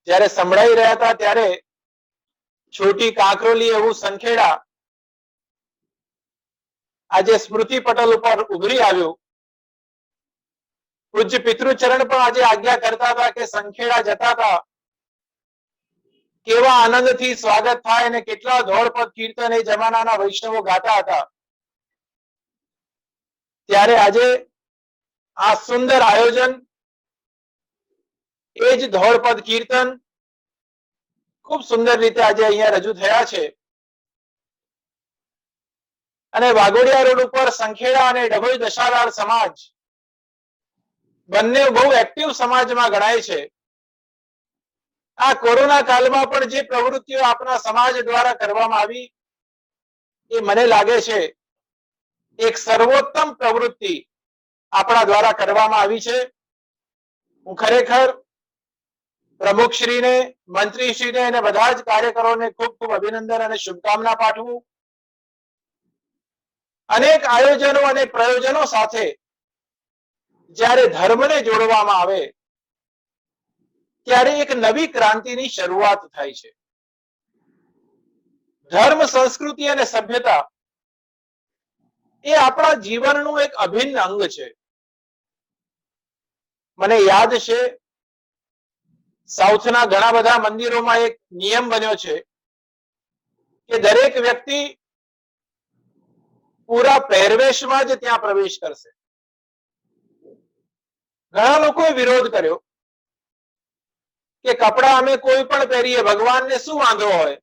જ્યારે સંભળાઈ રહ્યા હતા ત્યારે છોટી કાંકરોલી એવું સંખેડા આજે સ્મૃતિ પટલ ઉપર ઉભરી આવ્યું. પૂજ્ય પિતૃચરણ પણ આજે આજ્ઞા કરતા હતા કે સંખેડા જતા હતા કેવા આનંદથી સ્વાગત થાય અને કેટલા ધોળપદ કીર્તન એ જમાનાના વૈષ્ણવો ગાતા હતા. ત્યારે આજે આ સુંદર આયોજન, એ જ ધોળપદ કીર્તન ખૂબ સુંદર રીતે આજે અહીંયા રજૂ થયા છે. અને વાઘોડિયા રોડ ઉપર સંખેડા અને ડભોઈ દશાલાલ સમાજ બંને બહુ એક્ટિવ સમાજમાં ગણાય છે. આ કોરોના કાળમાં પણ જે પ્રવૃત્તિઓ આપણા સમાજ દ્વારા કરવામાં આવી એ મને લાગે છે એક સર્વોત્તમ પ્રવૃત્તિ આપણા દ્વારા કરવામાં આવી છે. હું ખરેખર પ્રમુખશ્રીને, મંત્રીશ્રીને અને બધા જ કાર્યકરોને ખૂબ ખૂબ અભિનંદન અને શુભકામના પાઠવું. અનેક આયોજનો અને પ્રયોજનો સાથે જ્યારે ધર્મને જોડવામાં આવે ત્યારે એક નવી ક્રાંતિની શરૂઆત થાય છે. ધર્મ, સંસ્કૃતિ અને સભ્યતા એ આપણા જીવનનું એક અભિન્ન અંગ છે. મને યાદ છે સાઉથના ઘણા બધા મંદિરોમાં એક નિયમ બન્યો છે કે દરેક વ્યક્તિ પૂરા પહેરવેશમાં જ ત્યાં પ્રવેશ કરશે. ઘણા લોકોએ વિરોધ કર્યો કે કપડા અમે કોઈ પણ પહેરીએ, ભગવાનને શું વાંધો હોય.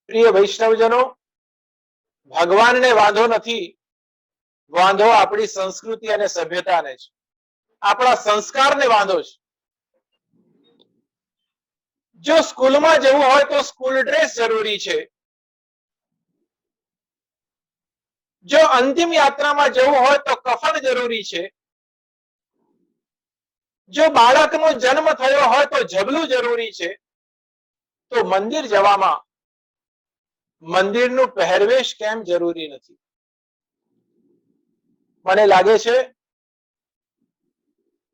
પ્રિય વૈષ્ણવજનો, ભગવાનને વાંધો નથી, વાંધો આપણી સંસ્કૃતિ અને સભ્યતાને છે, આપણા સંસ્કારને વાંધો છે. જો સ્કૂલમાં જવું હોય તો સ્કૂલ ડ્રેસ જરૂરી છે. જો અંતિમ યાત્રામાં જવું હોય તો કફન જરૂરી છે. જો બાળકનો જન્મ થયો હોય તો જબલું જરૂરી છે. તો મંદિર જવામાં મંદિરનું પહેરવેશ કેમ જરૂરી નથી? મને લાગે છે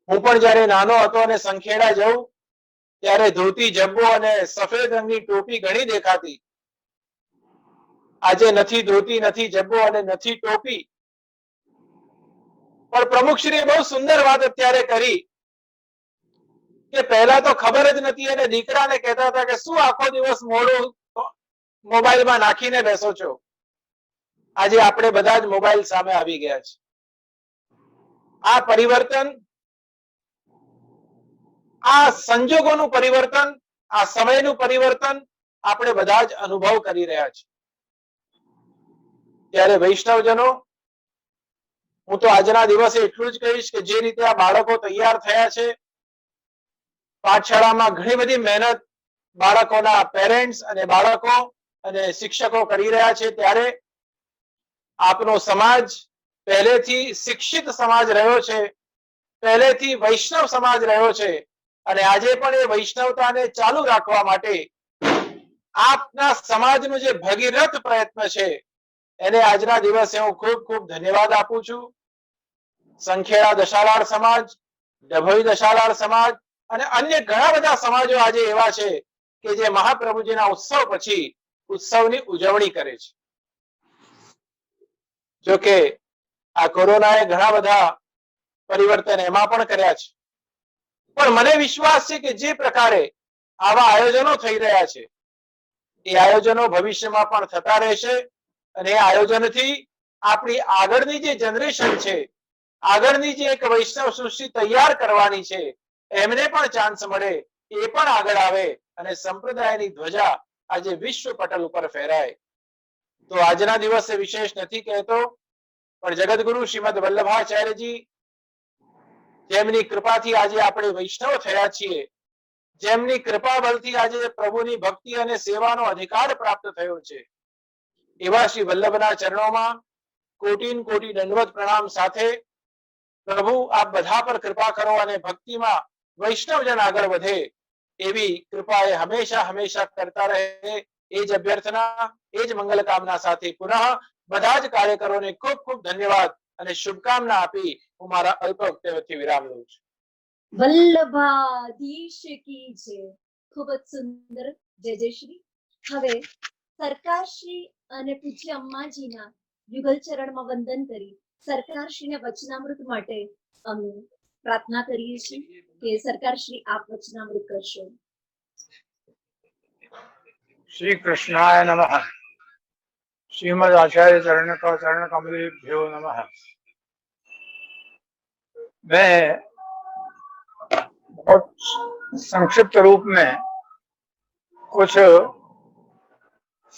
હું પણ જ્યારે નાનો હતો અને સંખેડા જઉં ત્યારે ધોતી, જબ્બો અને સફેદ રંગની ટોપી ઘણી દેખાતી. આજે નથી ધોતી, નથી જબ્બો અને નથી ટોપી. પણ પ્રમુખશ્રીએ બહુ સુંદર વાત અત્યારે કરી કે પહેલા તો ખબર જ નથી અને દીકરાને કહેતા હતા કે શું આખો દિવસ મોડું મોબાઈલમાં નાખીને બેસો છો. આજે આપણે બધા જ મોબાઈલ સામે આવી ગયા છે. આ પરિવર્તન, આ સંજોગોનું પરિવર્તન, આ સમયનું પરિવર્તન આપણે બધા જ અનુભવ કરી રહ્યા છીએ. ત્યારે વૈષ્ણવજનો, હું તો આજના દિવસે એટલું જ કહીશ કે જે રીતે આ બાળકો તૈયાર થયા છે, પાઠશાળામાં ઘણી બધી મહેનત બાળકોના પેરેન્ટ્સ અને બાળકો અને શિક્ષકો કરી રહ્યા છે, ત્યારે આપનો સમાજ પહેલેથી શિક્ષિત સમાજ રહ્યો છે, પહેલેથી વૈષ્ણવ સમાજ રહ્યો છે અને આજે પણ એ વૈષ્ણવતાને ચાલુ રાખવા માટે આપના સમાજનું જે ભગીરથ પ્રયત્ન છે એને આજના દિવસે હું ખૂબ ખૂબ ધન્યવાદ આપું છું. સંખેડા દશાલાલ સમાજ, ડભોઈ દશાલાલ સમાજ અને અન્ય ઘણા બધા સમાજો આજે એવા છે કે જે મહાપ્રભુજીના ઉત્સવ પછી ઉત્સવની ઉજવણી કરે છે. જોકે આ કોરોનાએ ઘણા બધા પરિવર્તન એમાં પણ કર્યા છે, પણ મને વિશ્વાસ છે કે જે પ્રકારે આવા આયોજનો થઈ રહ્યા છે એ આયોજનો ભવિષ્યમાં પણ થતા રહેશે અને એ આયોજનથી આપણી આગળની જે જનરેશન છે, આગળની જે એક વૈષ્ણવ સૃષ્ટિ તૈયાર કરવાની છે, એમને પણ ચાન્સ મળે, એ પણ આગળ આવે અને સંપ્રદાયની ધ્વજા આજે વિશ્વ પટલ ઉપર ફહેરાય. તો આજના દિવસે વિશેષ નથી કહેતો, પણ જગતગુરુ શ્રીમદ વલ્લભાચાર્યજી જેમની કૃપાથી આજે આપણે વૈષ્ણવ થયા છીએ, જેમની કૃપા બળથી આજે પ્રભુની ભક્તિ અને સેવાનો અધિકાર પ્રાપ્ત થયો છે, એવા શ્રી વલ્લભના ચરણોમાં કોટિન કોટી દંડવત પ્રણામ સાથે પ્રભુ આપ બધા પર કૃપા કરો અને ભક્તિમાં વૈષ્ણવજન આગળ વધે એવી કૃપા એ હંમેશા હંમેશા કરતા રહે, એ જ અભ્યર્થના, એ જ મંગલ કામના સાથે પુનઃ બધા જ કાર્યકરોને ખૂબ ખૂબ ધન્યવાદ અને શુભકામના આપી હું મારા અલ્પ વક્તવ્યથી વિરામ લઉં છું. વલ્લભાધીશ કી જય. ખૂબ જ સુંદર જય જય શ્રી. હવે સરકારશ્રી અને પૂજ્ય અમ્માજીના યુગલ ચરણમાં વંદન કરી સરકારશ્રીને વચનામૃત માટે અમે પ્રાર્થના કરીએ છીએ કે સરકારશ્રી આપ વચનામૃત કરશો. श्री कृष्णाय नमः। श्रीमद आचार्य चरण कमलेभ्यो नमः। मैं बहुत संक्षिप्त रूप में कुछ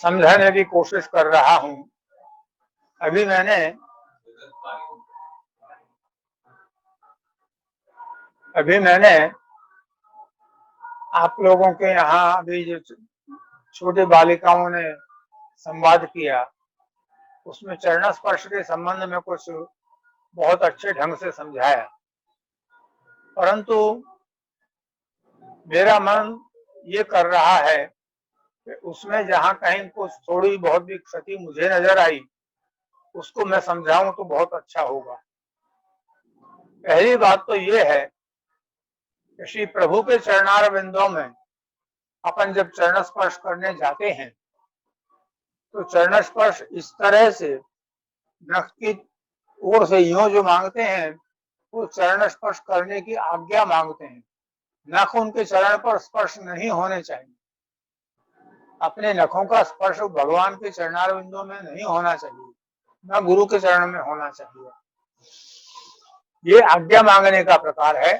समझाने की कोशिश कर रहा हूं। अभी मैंने आप लोगों के यहाँ अभी जो छोटे बालिकाओं ने संवाद किया उसमें चरण स्पर्श के संबंध में कुछ बहुत अच्छे ढंग से समझाया, परंतु मेरा मन ये कर रहा है कि उसमें जहां कहीं कुछ थोड़ी बहुत भी क्षति मुझे नजर आई उसको मैं समझाऊं तो बहुत अच्छा होगा। पहली बात तो ये है कि श्री प्रभु के चरणार बिंदों में अपन जब चरण स्पर्श करने जाते हैं तो चरण स्पर्श इस तरह से नख की ओर से यूं जो मांगते हैं वो चरण स्पर्श करने की आज्ञा मांगते हैं। नख उनके चरण पर स्पर्श नहीं होने चाहिए। अपने नखों का स्पर्श भगवान के चरणार बिंदों में नहीं होना चाहिए, न गुरु के चरण में होना चाहिए। ये आज्ञा मांगने का प्रकार है।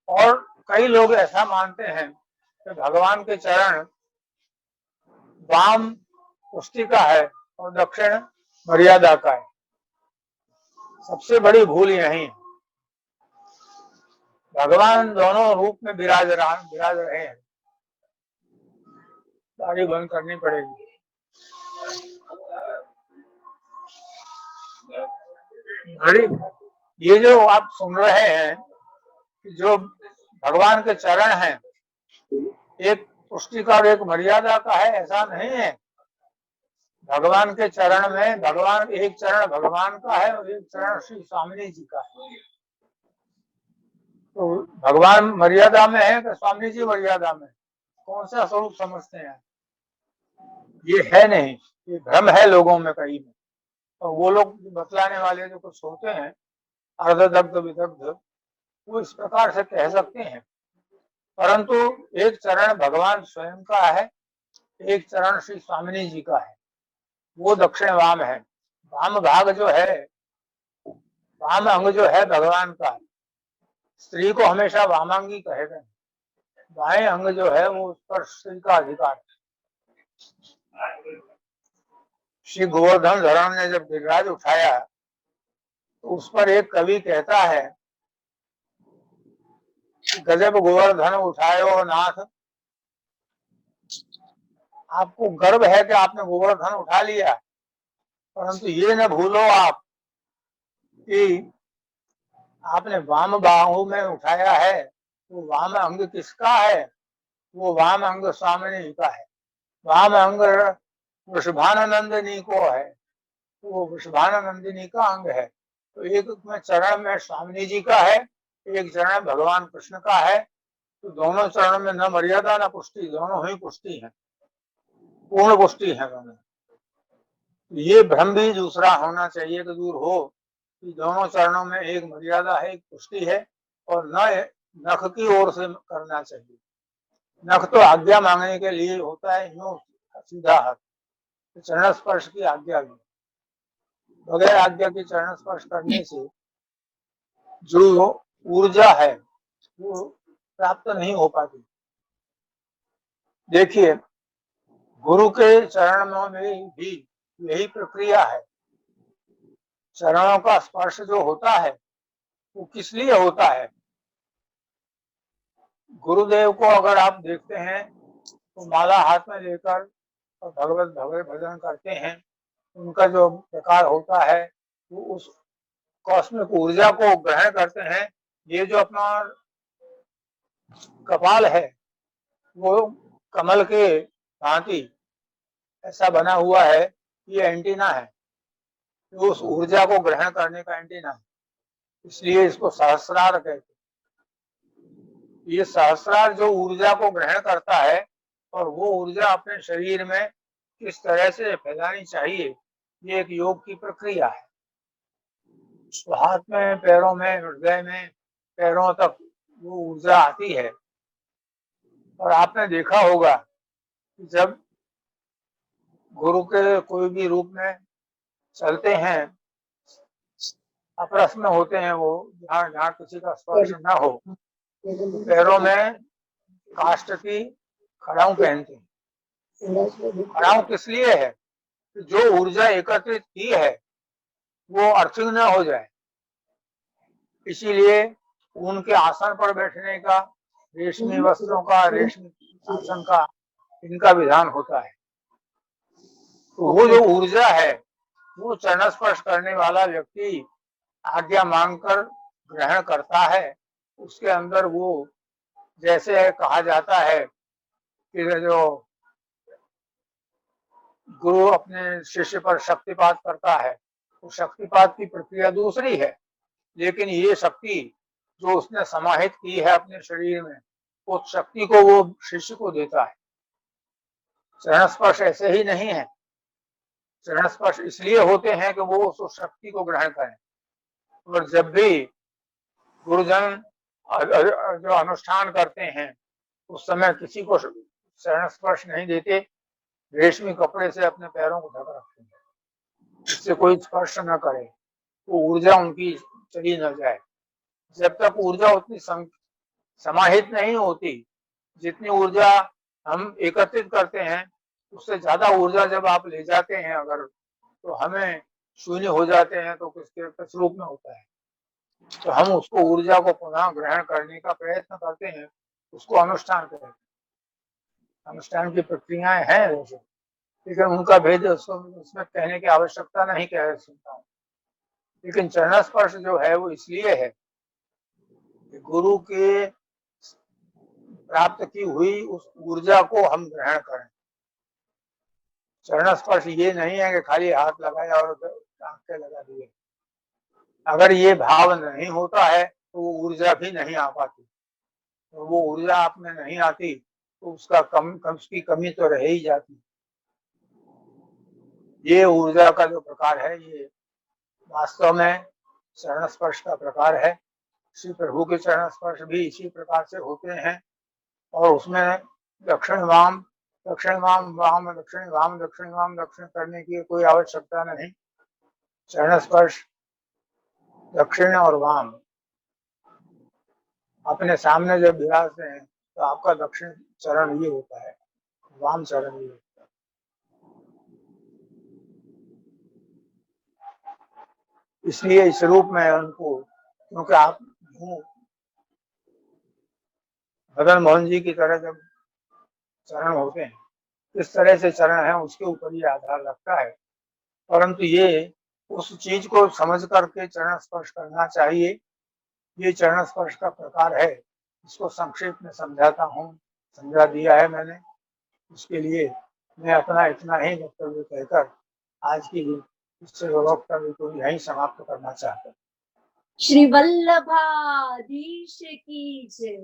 और कई लोग ऐसा मानते हैं कि भगवान के चरण वाम पुष्टि का है और दक्षिण मर्यादा का है। सबसे बड़ी भूल यही है। भगवान दोनों रूप में विराज रहे हैं। दाढ़ी बंद करनी पड़ेगी। ये जो आप सुन रहे हैं जो भगवान के चरण हैं, एक पुष्टि का और एक मर्यादा का है, ऐसा नहीं है। भगवान के चरण में एक चरण भगवान का है और एक चरण श्री स्वामी जी का है। तो भगवान मर्यादा में है कि स्वामी जी मर्यादा में, कौन सा स्वरूप समझते हैं? ये है नहीं, ये भ्रम है लोगों में कई में। और वो लोग बतलाने वाले जो कुछ होते हैं अर्धदग्ध विदग्ध, वो इस प्रकार से कह सकते हैं, परंतु एक चरण भगवान स्वयं का है, एक चरण श्री स्वामिनी जी का है, वो दक्षिण वाम है। वाम भाग जो है, वाम अंग जो है भगवान का है। स्त्री को हमेशा वामांगी कहे गए। बाएं अंग जो है वो उस पर स्त्री का अधिकार है। श्री गोवर्धन धरण ने जब गिरिराज उठाया तो उस पर एक कवि कहता है, गजब गोवर्धन उठायो नाथ। आपको गर्व है कि आपने गोवर्धन उठा लिया, परंतु ये न भूलो आप कि आपने वाम बाहु में उठाया है। वो वाम अंग किसका है? वो वाम अंग स्वामिनी का है। वाम अंग वृषभानंदिनी को है, वो वृषभानंदिनी का अंग है। तो एक में चरण में स्वामिनी जी का है, एक चरण भगवान कृष्ण का है। तो दोनों चरणों में न मर्यादा न पुष्टि, दोनों ही पुष्टि है, पूर्ण पुष्टि है दोनों। ये भ्रम भी दूसरा होना चाहिए कि दूर हो कि दोनों चरणों में एक मर्यादा है, एक पुष्टि है, और न नख की ओर से करना चाहिए। नख तो आज्ञा मांगने के लिए होता है, यूं सीधा हाथ। चरण स्पर्श की आज्ञा भी, बगैर आज्ञा के चरण स्पर्श करने से जो ऊर्जा है वो प्राप्त नहीं हो पाती। देखिए, गुरु के चरणों में भी यही प्रक्रिया है। चरणों का स्पर्श जो होता है वो किस लिए होता है? गुरुदेव को अगर आप देखते हैं तो माला हाथ में लेकर और भगवत भगवत भजन करते हैं, उनका जो प्रकार होता है वो उस कॉस्मिक ऊर्जा को ग्रहण करते हैं। ये जो अपना कपाल है वो कमल के भांति ऐसा बना हुआ है, ये एंटीना है, तो उस ऊर्जा को ग्रहण करने का एंटीना है, इसलिए इसको सहस्रार कहते हैं। ये सहस्रार जो ऊर्जा को ग्रहण करता है और वो ऊर्जा अपने शरीर में किस तरह से फैलानी चाहिए, ये एक योग की प्रक्रिया है। तो हाथ में, पैरों में, हृदय में, पैरों तक वो ऊर्जा आती है। और आपने देखा होगा कि जब गुरु के कोई भी रूप में चलते हैं, अपरस में होते हैं, वो जहाँ जहाँ किसी का स्पर्श न हो, तो पैरों में काष्ठ की खड़ाऊ पहनते हैं। खड़ाऊ किस लिए है? कि जो ऊर्जा एकत्रित की है वो अर्थिंग न हो जाए, इसीलिए उनके आसन पर बैठने का, रेशमी वस्त्रों का, रेशमी आसन का इनका विधान होता है। तो वो जो ऊर्जा है वो चरण स्पर्श करने वाला व्यक्ति आज्ञा मांगकर ग्रहण करता है। उसके अंदर वो, जैसे कहा जाता है कि जो गुरु अपने शिष्य पर शक्तिपात करता है, तो शक्तिपात की प्रक्रिया दूसरी है, लेकिन ये शक्ति जो उसने समाहित की है अपने शरीर में, उस शक्ति को वो शिष्य को देता है। चरण स्पर्श ऐसे ही नहीं है। चरण स्पर्श इसलिए होते हैं कि वो उस शक्ति को ग्रहण करें। और जब भी गुरुजन जो अनुष्ठान करते हैं उस समय किसी को चरण स्पर्श नहीं देते, रेशमी कपड़े से अपने पैरों को ढक रखते हैं, जिससे कोई स्पर्श न करे, वो ऊर्जा उनकी चली न जाए। जब तक ऊर्जा उतनी समाहित नहीं होती, जितनी ऊर्जा हम एकत्रित करते हैं उससे ज्यादा ऊर्जा जब आप ले जाते हैं अगर, तो हमें शून्य हो जाते हैं, तो किस रूप में होता है। तो हम उसको ऊर्जा को पुनः ग्रहण करने का प्रयत्न करते हैं, उसको अनुष्ठान कहते हैं। अनुष्ठान की प्रक्रियाएं हैं वैसे, लेकिन उनका भेद उसमें कहने की आवश्यकता नहीं कह सकता हूँ। लेकिन चरण स्पर्श जो है वो इसलिए है कि गुरु के प्राप्त की हुई उस ऊर्जा को हम ग्रहण करें। चरण स्पर्श ये नहीं है कि खाली हाथ लगाया और आंखें लगा दिए। अगर ये भाव नहीं होता है तो वो ऊर्जा भी नहीं आ पाती। तो वो ऊर्जा आप में नहीं आती तो उसका उसकी कमी तो रह ही जाती। ये ऊर्जा का जो प्रकार है ये वास्तव में चरण स्पर्श का प्रकार है। श्री प्रभु के चरण स्पर्श भी इसी प्रकार से होते हैं। और उसमें दक्षिण वाम दक्षिण वाम वाम दक्षिण वाम दक्षिण वाम दक्षिण करने की कोई आवश्यकता नहीं। चरण स्पर्श दक्षिण और वाम अपने सामने जब विराजते हैं तो आपका दक्षिण चरण ये होता है, वाम चरण ये होता है। इसलिए इस रूप में उनको, क्योंकि आप मदन मोहन जी की तरह जब चरण होते हैं, किस तरह से चरण है उसके ऊपर ये आधार रखता है। परंतु ये उस चीज को समझ करके चरण स्पर्श करना चाहिए। ये चरण स्पर्श का प्रकार है, इसको संक्षेप में समझाता हूँ, समझा दिया है मैंने। उसके लिए मैं अपना इतना ही वक्तव्य कहकर आज की इस वक्तव्य को यहीं समाप्त करना चाहता हूँ। श्री वल्लभाधीश की जय।